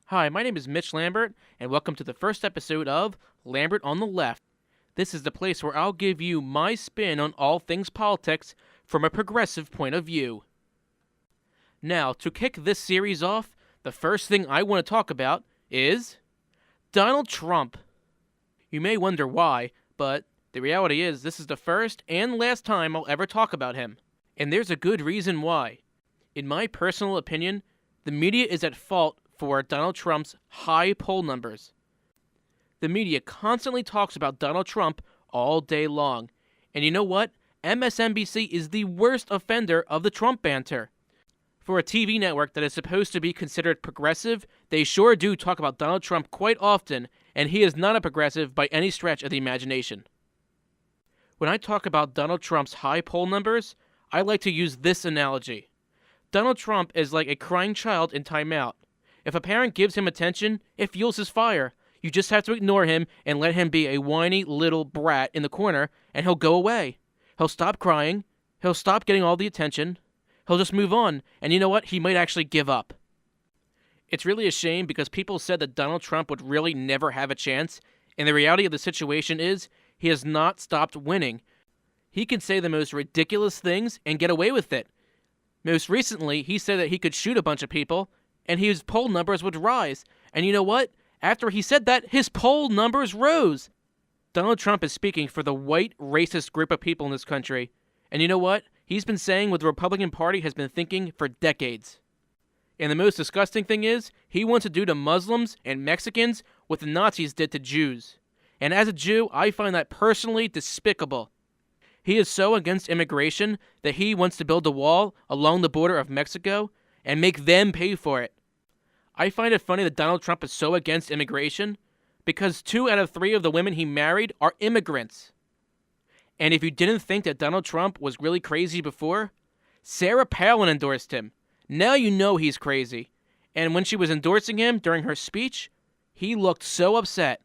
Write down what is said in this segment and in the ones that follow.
Hi, my name is Mitch Lambert, and welcome to the first episode of Lambert on the Left. This is the place where I'll give you my spin on all things politics from a progressive point of view. Now, to kick this series off, the first thing I want to talk about is Donald Trump. You may wonder why, but the reality is this is the first and last time I'll ever talk about him. And there's a good reason why. In my personal opinion, the media is at fault for Donald Trump's high poll numbers. The media constantly talks about Donald Trump all day long. And you know what? MSNBC is the worst offender of the Trump banter. For a TV network that is supposed to be considered progressive, they sure do talk about Donald Trump quite often, and he is not a progressive by any stretch of the imagination. When I talk about Donald Trump's high poll numbers, I like to use this analogy. Donald Trump is like a crying child in timeout. If a parent gives him attention, it fuels his fire. You just have to ignore him and let him be a whiny little brat in the corner, and he'll go away. He'll stop crying. He'll stop getting all the attention. He'll just move on, and you know what? He might actually give up. It's really a shame because people said that Donald Trump would really never have a chance, and the reality of the situation is he has not stopped winning. He can say the most ridiculous things and get away with it. Most recently, he said that he could shoot a bunch of people, and his poll numbers would rise. And you know what? After he said that, his poll numbers rose. Donald Trump is speaking for the white, racist group of people in this country. And you know what? He's been saying what the Republican Party has been thinking for decades. And the most disgusting thing is, he wants to do to Muslims and Mexicans what the Nazis did to Jews. And as a Jew, I find that personally despicable. He is so against immigration that he wants to build a wall along the border of Mexico and make them pay for it. I find it funny that Donald Trump is so against immigration because 2 out of 3 of the women he married are immigrants. And if you didn't think that Donald Trump was really crazy before, Sarah Palin endorsed him. Now you know he's crazy. And when she was endorsing him during her speech, he looked so upset.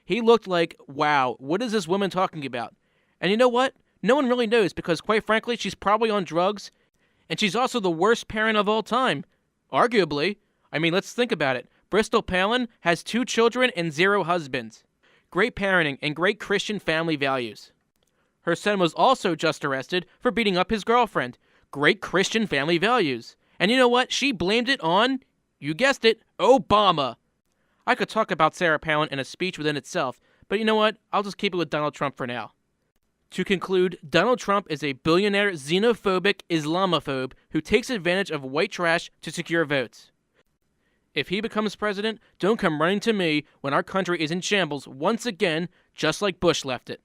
He looked like, wow, what is this woman talking about? And you know what? No one really knows because, quite frankly, she's probably on drugs, and she's also the worst parent of all time. Arguably. I mean, let's think about it. Bristol Palin has 2 children and 0 husbands. Great parenting and great Christian family values. Her son was also just arrested for beating up his girlfriend. Great Christian family values. And you know what? She blamed it on, you guessed it, Obama. I could talk about Sarah Palin in a speech within itself, but you know what? I'll just keep it with Donald Trump for now. To conclude, Donald Trump is a billionaire xenophobic Islamophobe who takes advantage of white trash to secure votes. If he becomes president, don't come running to me when our country is in shambles once again, just like Bush left it.